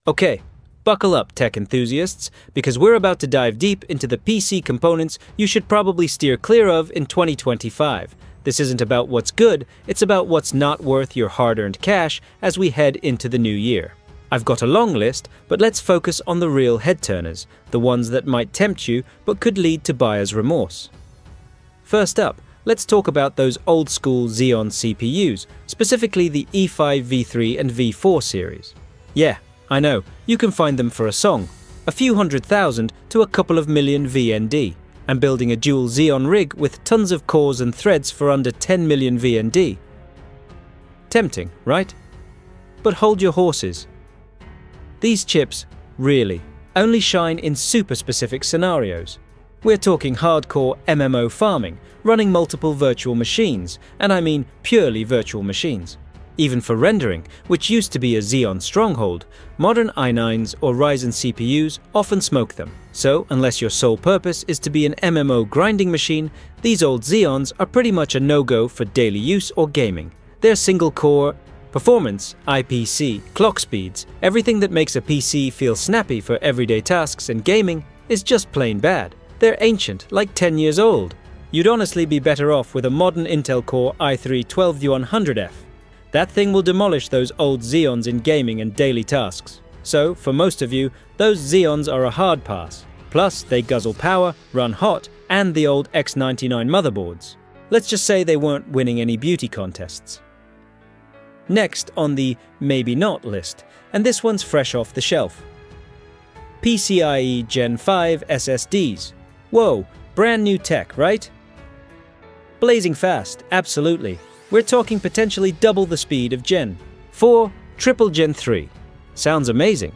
Okay, buckle up, tech enthusiasts, because we're about to dive deep into the PC components you should probably steer clear of in 2025. This isn't about what's good, it's about what's not worth your hard-earned cash as we head into the new year. I've got a long list, but let's focus on the real head-turners, the ones that might tempt you but could lead to buyer's remorse. First up, let's talk about those old-school Xeon CPUs, specifically the E5, V3 and V4 series. Yeah, I know, you can find them for a song, a few $100,000 to a couple of million VND, and building a dual Xeon rig with tons of cores and threads for under 10 million VND. Tempting, right? But hold your horses. These chips, really, only shine in super specific scenarios. We're talking hardcore MMO farming, running multiple virtual machines, and I mean purely virtual machines. Even for rendering, which used to be a Xeon stronghold, modern i9s or Ryzen CPUs often smoke them. So, unless your sole purpose is to be an MMO grinding machine, these old Xeons are pretty much a no-go for daily use or gaming. They're single-core performance, IPC, clock speeds, everything that makes a PC feel snappy for everyday tasks and gaming is just plain bad. They're ancient, like 10 years old. You'd honestly be better off with a modern Intel Core i3 12U100F. That thing will demolish those old Xeons in gaming and daily tasks. So, for most of you, those Xeons are a hard pass. Plus, they guzzle power, run hot, and the old X99 motherboards. Let's just say they weren't winning any beauty contests. Next on the maybe not list, and this one's fresh off the shelf. PCIe Gen 5 SSDs. Whoa, brand new tech, right? Blazing fast, absolutely. We're talking potentially double the speed of Gen 4, triple Gen 3. Sounds amazing.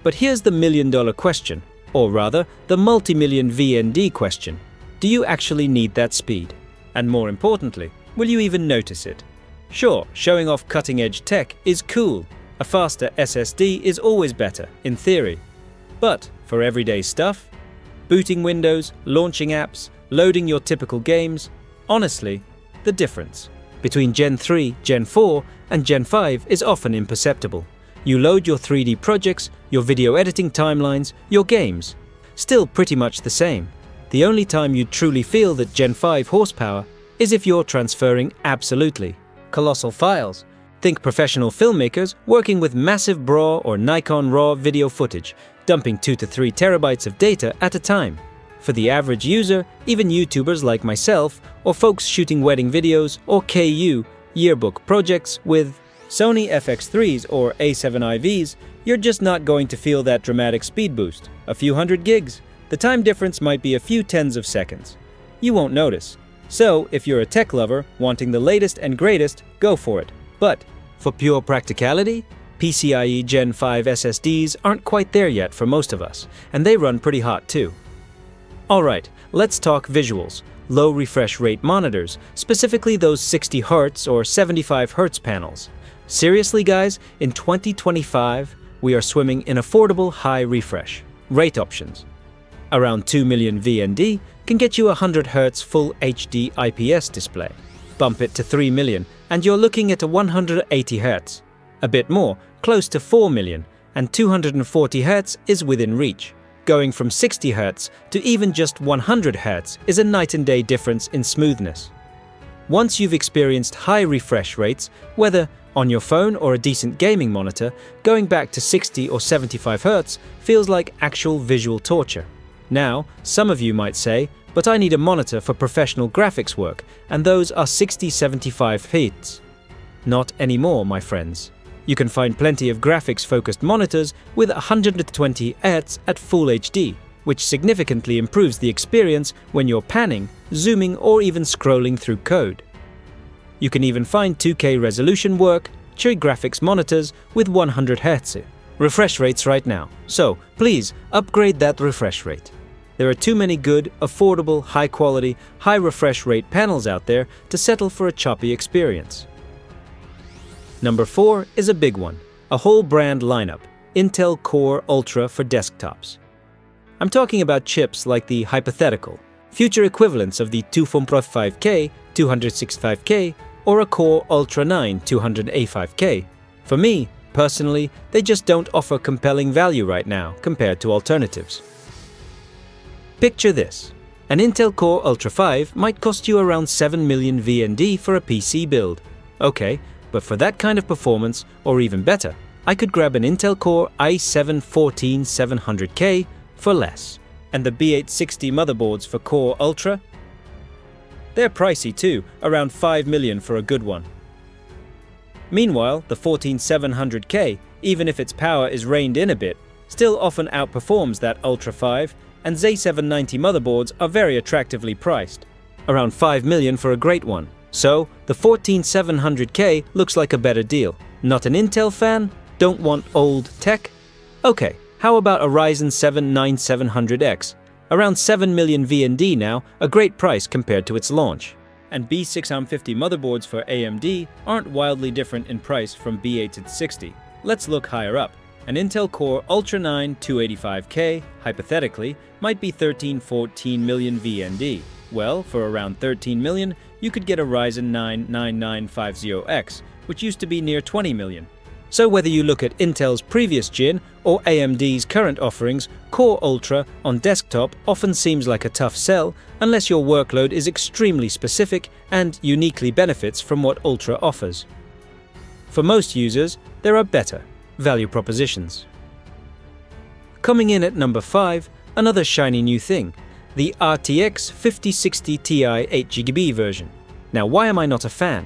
But here's the million-dollar question, or rather, the multi-million VND question. Do you actually need that speed? And more importantly, will you even notice it? Sure, showing off cutting-edge tech is cool. A faster SSD is always better, in theory. But for everyday stuff, booting Windows, launching apps, loading your typical games, honestly, the difference between Gen 3, Gen 4 and Gen 5 is often imperceptible. You load your 3D projects, your video editing timelines, your games. Still pretty much the same. The only time you'd truly feel that Gen 5 horsepower is if you're transferring absolutely colossal files. Think professional filmmakers working with massive BRAW or Nikon RAW video footage, dumping 2 to 3 terabytes of data at a time. For the average user, even YouTubers like myself, or folks shooting wedding videos or KU yearbook projects with Sony FX3s or A7IVs, you're just not going to feel that dramatic speed boost. A few hundred gigs. The time difference might be a few tens of seconds. You won't notice. So, if you're a tech lover wanting the latest and greatest, go for it. But for pure practicality, PCIe Gen 5 SSDs aren't quite there yet for most of us, and they run pretty hot too. Alright, let's talk visuals. Low refresh rate monitors, specifically those 60Hz or 75Hz panels. Seriously guys, in 2025, we are swimming in affordable high refresh rate options. Around 2 million VND can get you a 100Hz full HD IPS display. Bump it to 3 million and you're looking at a 180Hz. A bit more, close to 4 million, and 240Hz is within reach. Going from 60Hz to even just 100Hz is a night and day difference in smoothness. Once you've experienced high refresh rates, whether on your phone or a decent gaming monitor, going back to 60 or 75Hz feels like actual visual torture. Now, some of you might say, but I need a monitor for professional graphics work, and those are 60-75 Hz. Not anymore, my friends. You can find plenty of graphics-focused monitors with 120 Hz at Full HD, which significantly improves the experience when you're panning, zooming, or even scrolling through code. You can even find 2K resolution work, cherry graphics monitors with 100 Hz refresh rates right now, so please upgrade that refresh rate. There are too many good, affordable, high-quality, high refresh rate panels out there to settle for a choppy experience. Number 4 is a big one, a whole brand lineup, Intel Core Ultra for desktops. I'm talking about chips like the hypothetical, future equivalents of the 245K, 265K, or a Core Ultra 9 200A5K. For me, personally, they just don't offer compelling value right now compared to alternatives. Picture this. An Intel Core Ultra 5 might cost you around 7 million VND for a PC build. Okay, but for that kind of performance, or even better, I could grab an Intel Core i7-14700K for less. And the B860 motherboards for Core Ultra? They're pricey too, around 5 million for a good one. Meanwhile, the 14700K, even if its power is reined in a bit, still often outperforms that Ultra 5, and Z790 motherboards are very attractively priced, around 5 million for a great one. So, the 14700K looks like a better deal. Not an Intel fan? Don't want old tech? Okay, how about a Ryzen 7 9700X? Around 7 million VND now, a great price compared to its launch. And B650 motherboards for AMD aren't wildly different in price from B860. Let's look higher up. An Intel Core Ultra 9 285K, hypothetically, might be 13-14 million VND. Well, for around 13 million, you could get a Ryzen 9 9950X, which used to be near 20 million. So whether you look at Intel's previous gen or AMD's current offerings, Core Ultra on desktop often seems like a tough sell unless your workload is extremely specific and uniquely benefits from what Ultra offers. For most users, there are better value propositions. Coming in at number 5, another shiny new thing, the RTX 5060 Ti 8GB version. Now, why am I not a fan?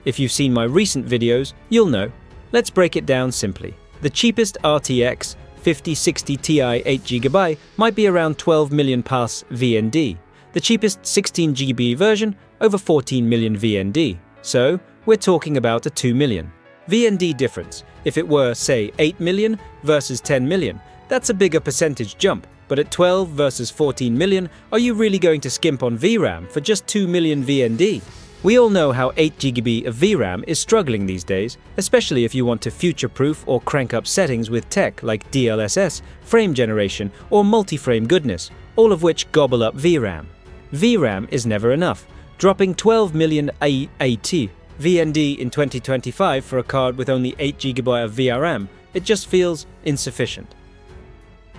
If you've seen my recent videos, you'll know. Let's break it down simply. The cheapest RTX 5060 Ti 8GB might be around 12 million pass VND. The cheapest 16GB version, over 14 million VND. So, we're talking about a 2 million VND difference. If it were, say, 8 million versus 10 million, that's a bigger percentage jump. But at 12 versus 14 million, are you really going to skimp on VRAM for just 2 million VND? We all know how 8GB of VRAM is struggling these days, especially if you want to future-proof or crank up settings with tech like DLSS, frame generation, or multi-frame goodness, all of which gobble up VRAM. VRAM is never enough, dropping 12 million VND in 2025 for a card with only 8GB of VRAM, it just feels insufficient.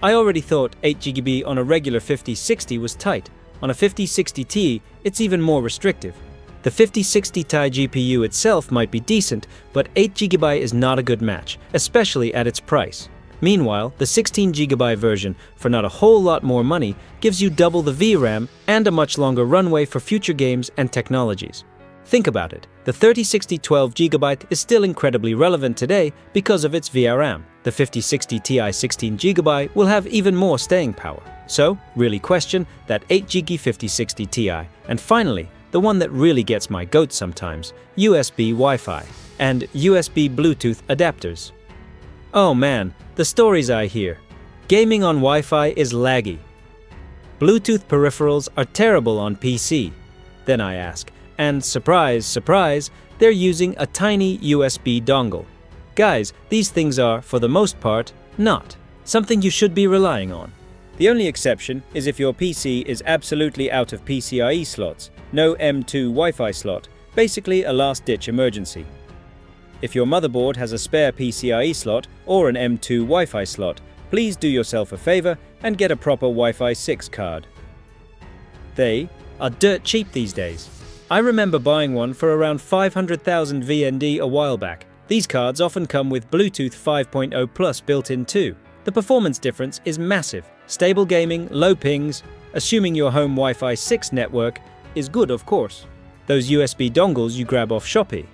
I already thought 8GB on a regular 5060 was tight. On a 5060 Ti, it's even more restrictive. The 5060 Ti GPU itself might be decent, but 8GB is not a good match, especially at its price. Meanwhile, the 16GB version, for not a whole lot more money, gives you double the VRAM and a much longer runway for future games and technologies. Think about it, the 3060 12GB is still incredibly relevant today because of its VRAM. The 5060 Ti 16GB will have even more staying power. So, really question that 8GB 5060 Ti. And finally, the one that really gets my goat sometimes, USB Wi-Fi and USB Bluetooth adapters. Oh man, the stories I hear. Gaming on Wi-Fi is laggy. Bluetooth peripherals are terrible on PC. Then I ask, and surprise, surprise, they're using a tiny USB dongle. Guys, these things are, for the most part, not something you should be relying on. The only exception is if your PC is absolutely out of PCIe slots, no M2 Wi-Fi slot, basically a last-ditch emergency. If your motherboard has a spare PCIe slot or an M2 Wi-Fi slot, please do yourself a favor and get a proper Wi-Fi 6 card. They are dirt cheap these days. I remember buying one for around 500,000 VND a while back. These cards often come with Bluetooth 5.0 Plus built in too. The performance difference is massive. Stable gaming, low pings, assuming your home Wi-Fi 6 network is good, of course. Those USB dongles you grab off Shopee.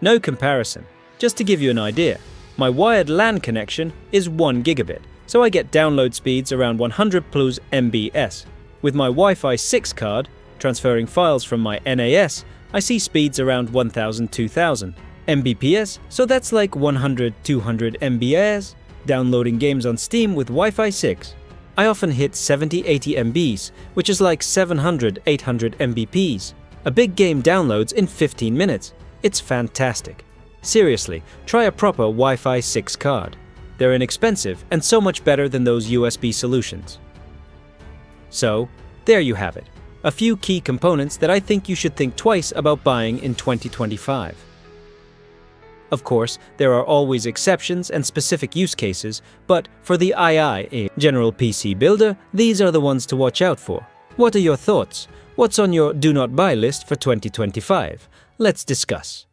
No comparison. Just to give you an idea, my wired LAN connection is 1 gigabit, so I get download speeds around 100 plus Mbps. With my Wi-Fi 6 card, transferring files from my NAS, I see speeds around 1000-2000 Mbps, so that's like 100-200 Mbps. Downloading games on Steam with Wi-Fi 6. I often hit 70-80 MBs, which is like 700-800 Mbps. A big game downloads in 15 minutes. It's fantastic. Seriously, try a proper Wi-Fi 6 card. They're inexpensive and so much better than those USB solutions. So, there you have it. A few key components that I think you should think twice about buying in 2025. Of course, there are always exceptions and specific use cases, but for the II, a general PC builder, these are the ones to watch out for. What are your thoughts? What's on your do not buy list for 2025? Let's discuss.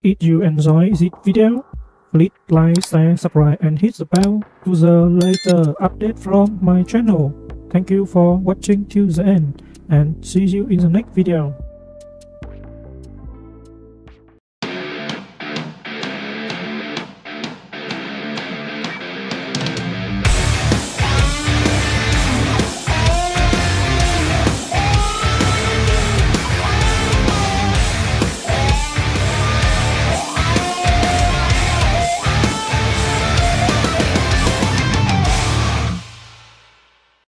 If you enjoy this video, please like, share, subscribe and hit the bell to the later update from my channel. Thank you for watching till the end and see you in the next video.